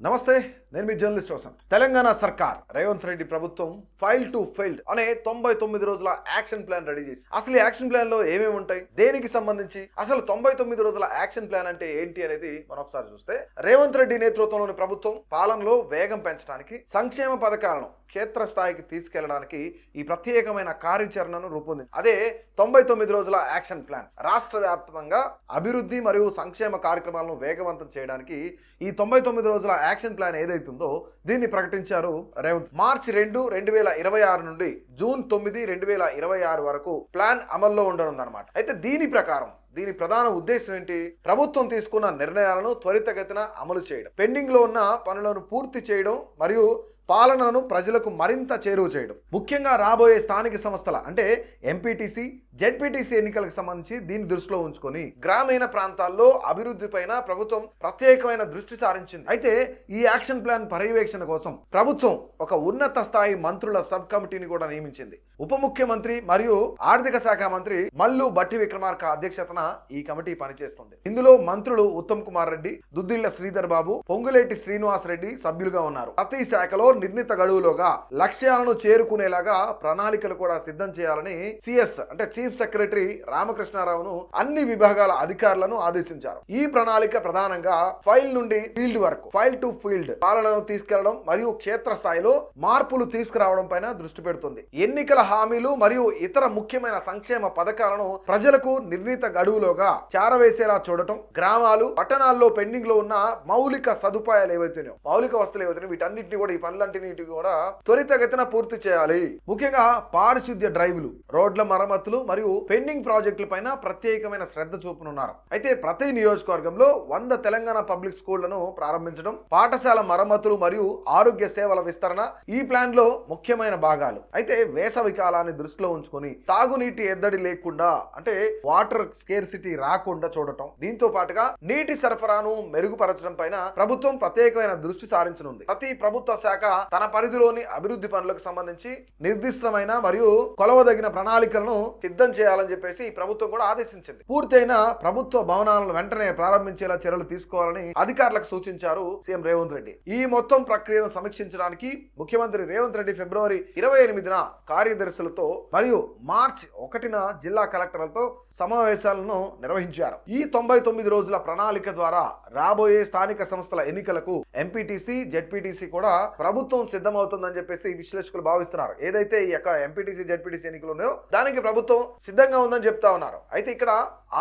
నమస్తే, నేను మీ జర్నలిస్ట్ వసంత్. తెలంగాణ సర్కార్ రేవంత్ రెడ్డి ప్రభుత్వం ఫైల్ టు ఫెయిల్డ్ అనే 99 రోజుల యాక్షన్ ప్లాన్ రెడీ చేసి, అసలు ఈ యాక్షన్ ప్లాన్ లో ఏమేమి ఉంటాయి, దేనికి సంబంధించి, అసలు 99 రోజుల యాక్షన్ ప్లాన్ అంటే ఏంటి అనేది మనం ఒకసారి చూస్తే, రేవంత్ రెడ్డి నేతృత్వంలోని ప్రభుత్వం పాలనలో వేగం పెంచడానికి, సంక్షేమ పథకాలను క్షేత్రస్థాయికి తీసుకెళ్లడానికి ఈ ప్రత్యేకమైన కార్యాచరణను రూపొందింది. అదే 99 రోజుల యాక్షన్ ప్లాన్. రాష్ట్ర వ్యాప్తంగా అభివృద్ధి మరియు సంక్షేమ కార్యక్రమాలను వేగవంతం చేయడానికి ఈ 99 రోజుల యాక్షన్ ప్లాన్ ఏదైతుందో దీన్ని ప్రకటించారు రేవంత్. మార్చి 2, 2026 నుండి జూన్ 9, 2026 వరకు ప్లాన్ అమల్లో ఉండనుందన్నమాట. అయితే దీని ప్రధాన ఉద్దేశం ఏంటి? ప్రభుత్వం తీసుకున్న నిర్ణయాలను త్వరితగతిన అమలు చేయడం, పెండింగ్ లో ఉన్న పనులను పూర్తి చేయడం మరియు పాలనను ప్రజలకు మరింత చేరువ చేయడం. ముఖ్యంగా రాబోయే స్థానిక సంస్థల అంటే ఎంపీటీసీ, జెడ్పీటీసీ ఎన్నికలకు సంబంధించి దీన్ని దృష్టిలో ఉంచుకొని గ్రామీణ ప్రాంతాల్లో అభివృద్ధి పైన ప్రభుత్వం ప్రత్యేకమైన దృష్టి సారించింది. అయితే ఈ యాక్షన్ ప్లాన్ పర్యవేక్షణ కోసం ప్రభుత్వం ఒక ఉన్నత స్థాయి మంత్రుల సబ్ కమిటీని కూడా నియమించింది. ఉప ముఖ్యమంత్రి మరియు ఆర్థిక శాఖ మంత్రి మల్లు భట్టి విక్రమార్క అధ్యక్షతన ఈ కమిటీ పనిచేస్తుంది. ఇందులో మంత్రులు ఉత్తమ్ కుమార్ రెడ్డి, దుద్దిళ్ల శ్రీధర్ బాబు, పొంగులేటి శ్రీనివాస్ రెడ్డి సభ్యులుగా ఉన్నారు. ప్రతి శాఖలో నిర్ణీత గడువులోగా లక్ష్యాలను చేరుకునేలాగా ప్రణాళికలు కూడా సిద్ధం చేయాలని సిఎస్ అంటే చీఫ్ సెక్రటరీ రామకృష్ణారావును అన్ని విభాగాల అధికారులను ఆదేశించారు. ఈ ప్రణాళిక ప్రధానంగా ఫైల్ నుండి ఫీల్డ్ వరకు, ఫైల్ టు ఫీల్డ్ పాలనను తీసుకెళ్లడం మరియు క్షేత్రస్థాయిలో మార్పులు తీసుకురావడం పైన దృష్టి పెడుతుంది. ఎన్నికల హామీలు మరియు ఇతర ముఖ్యమైన సంక్షేమ పథకాలను ప్రజలకు నిర్ణీత గడువులోగా చేరవేసేలా చూడటం, గ్రామాలు, పట్టణాల్లో పెండింగ్ లో ఉన్న మౌలిక సదుపాయాలు ఏవైతున్నాయో, మౌలిక వస్తువులు ఏవైతున్నాయో వీటన్నిటిని కూడా, ఈ పనులన్నింటినీ కూడా త్వరితగతిన పూర్తి చేయాలి. ముఖ్యంగా పారిశుద్ధ్య డ్రైవ్లు, రోడ్ల మరమ్మతులు మరియు పెండింగ్ ప్రాజెక్టుల పైన ప్రత్యేకమైన శ్రద్ధ చూపనున్నారు. అయితే ప్రతి నియోజకవర్గంలో 100 తెలంగాణ పబ్లిక్ స్కూళ్లను ప్రారంభించడం, పాఠశాల మరమ్మతులు మరియు ఆరోగ్య సేవల విస్తరణ ఈ ప్లాన్ లో ముఖ్యమైన భాగాలు. అయితే వేసవి కాలాన్ని దృష్టిలో ఉంచుకొని తాగునీటి ఎద్దడి లేకుండా అంటే వాటర్ స్కేర్సిటీ రాకుండా చూడటం, దీంతో పాటుగా నీటి సరఫరాను మెరుగుపరచడం పైన ప్రభుత్వం ప్రత్యేకమైన దృష్టి సారించనుంది. ప్రతి ప్రభుత్వ శాఖ తన పరిధిలోని అభివృద్ధి పనులకు సంబంధించి నిర్దిష్టమైన మరియు కొలవదగిన ప్రణాళికలను సిద్ధం చేయాలని చెప్పేసి ఈ ప్రభుత్వం కూడా ఆదేశించింది. పూర్తయిన ప్రభుత్వ భవనాలను వెంటనే ప్రారంభించేలా చర్యలు తీసుకోవాలని అధికారులకు సూచించారు సీఎం రేవంత్ రెడ్డి. ఈ మొత్తం ప్రక్రియను సమీక్షించడానికి ముఖ్యమంత్రి రేవంత్ రెడ్డి ఫిబ్రవరి 28న కార్యదర్శులతో మరియు మార్చి 1న జిల్లా కలెక్టర్లతో సమావేశాలను నిర్వహించారు. ఈ 99 రోజుల ప్రణాళిక ద్వారా రాబోయే స్థానిక సంస్థల ఎన్నికలకు ఎంపీటీసీ, జెడ్పీటీసీ కూడా ప్రభుత్వం సిద్ధమవుతుందని చెప్పేసి విశ్లేషకులు భావిస్తున్నారు. ఏదైతే ఈ యొక్క ఎంపీటీసీ, జెడ్పీటీసీ ఎన్నికలు ఉన్నాయో దానికి ప్రభుత్వం సిద్ధంగా ఉందని చెప్తా ఉన్నారు. అయితే ఇక్కడ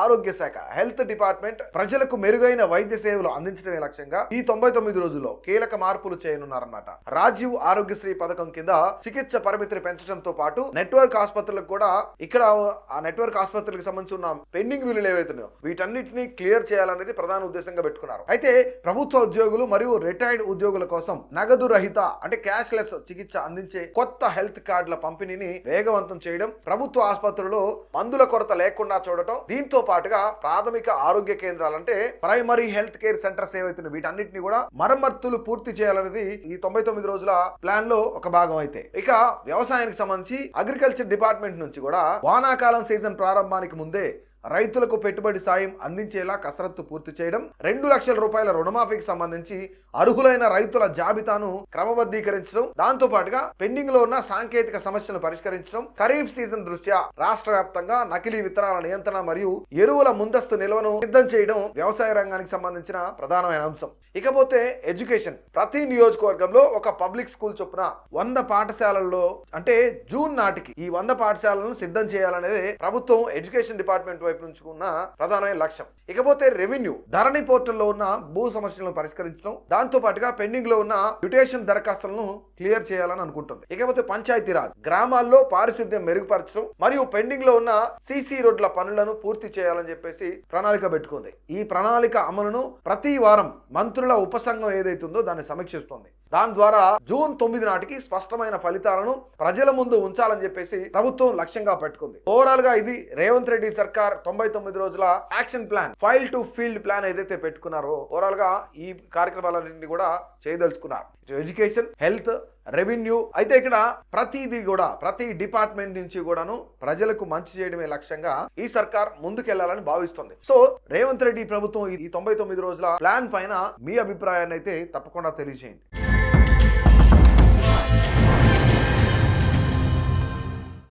ఆరోగ్య శాఖ, హెల్త్ డిపార్ట్మెంట్ ప్రజలకు మెరుగైన వైద్య సేవలు అందించడమే లక్ష్యంగా ఈ 99 రోజుల్లో కీలక మార్పులు చేయనున్నారన్నమాట. రాజీవ్ ఆరోగ్యశ్రీ పథకం కింద చికిత్స పరిమితిని పెంచడంతో పాటు నెట్వర్క్ ఆసుపత్రులకు కూడా ఇక్కడ ఆ నెట్వర్క్ ఆసుపత్రులకు సంబంధించి ఉన్న పెండింగ్ బిల్లులు ఏవైతున్నాయో వీటన్నిటిని క్లియర్ చేయాలనేది ప్రధాన ఉద్దేశంగా పెట్టుకున్నారు. అయితే ప్రభుత్వ ఉద్యోగులు మరియు రిటైర్డ్ ఉద్యోగుల కోసం నగదు రహిత అంటే క్యాష్ లెస్ చికిత్స అందించే కొత్త హెల్త్ కార్డుల పంపిణీని వేగవంతం చేయడం, ప్రభుత్వ ఆసుపత్రుల్లో మందుల కొరత లేకుండా చూడటం, దీంతో పాటుగా ప్రాథమిక ఆరోగ్య కేంద్రాలు అంటే ప్రైమరీ హెల్త్ కేర్ సెంటర్స్ ఏవైతున్నాయి వీటన్నిటిని కూడా మరమ్మతులు పూర్తి చేయాలనేది ఈ 99 రోజుల ప్లాన్ లో ఒక భాగం. అయితే ఇక వ్యవసాయానికి సంబంధించి అగ్రికల్చర్ డిపార్ట్మెంట్ నుంచి కూడా వానాకాలం సీజన్ ప్రారంభానికి ముందే రైతులకు పెట్టుబడి సాయం అందించేలా కసరత్తు పూర్తి చేయడం, 2 లక్షల రూపాయల రుణమాఫీకి సంబంధించి అర్హులైన రైతుల జాబితాను క్రమబద్ధీకరించడం, దాంతో పాటుగా పెండింగ్ లో ఉన్న సాంకేతిక సమస్యలను పరిష్కరించడం, ఖరీఫ్ సీజన్ దృష్ట్యా రాష్ట్ర వ్యాప్తంగా నకిలీ విత్తనాల నియంత్రణ మరియు ఎరువుల ముందస్తు నిల్వను సిద్ధం చేయడం వ్యవసాయ రంగానికి సంబంధించిన ప్రధానమైన అంశం. ఇకపోతే ఎడ్యుకేషన్, ప్రతి నియోజకవర్గంలో ఒక పబ్లిక్ స్కూల్ చొప్పున 100 పాఠశాలల్లో అంటే జూన్ నాటికి ఈ 100 పాఠశాలను సిద్ధం చేయాలనేది ప్రభుత్వం ఎడ్యుకేషన్ డిపార్ట్మెంట్ వైపు నుంచి ఉన్న ప్రధానమైన లక్ష్యం. ఇకపోతే రెవెన్యూ, ధరణి పోర్టల్లో ఉన్న భూ సమస్యలను పరిష్కరించడం, దాంతో పాటుగా పెండింగ్ లో ఉన్న మ్యూటేషన్ దరఖాస్తులను క్లియర్ చేయాలని అనుకుంటుంది. ఇకపోతే పంచాయతీరాజ్, గ్రామాల్లో పారిశుద్ధ్యం మెరుగుపరచడం మరియు పెండింగ్ లో ఉన్న సీసీ రోడ్ల పనులను పూర్తి చేయాలని చెప్పేసి ప్రణాళిక పెట్టుకుంది. ఈ ప్రణాళిక అమలును ప్రతి వారం మంత్రుల ఉపసంఘం ఏదైతుందో దాన్ని సమీక్షిస్తుంది. దాని ద్వారా జూన్ 9 నాటికి స్పష్టమైన ఫలితాలను ప్రజల ముందు ఉంచాలని చెప్పేసి ప్రభుత్వం లక్ష్యంగా పెట్టుకుంది. ఓవరాల్ గా ఇది రేవంత్ రెడ్డి సర్కార్ 99 రోజుల action plan, file to field plan ఏదైతే పెట్టుకున్నారో ఓవరాల్ గా ఈ కార్యక్రమాలన్నింటినీ కూడా చేయదలుచుకున్నారు. Education, health, revenue. అయితే ఇక్కడ ప్రతిదీ కూడా ప్రతి డిపార్ట్మెంట్ నుంచి కూడాను ప్రజలకు మంచి చేయడమే లక్ష్యంగా ఈ సర్కార్ ముందుకెళ్లాలని భావిస్తుంది. సో రేవంత్ రెడ్డి ప్రభుత్వం ఈ 99 రోజుల ప్లాన్ పైన మీ అభిప్రాయాన్ని అయితే తప్పకుండా తెలియజేయండి.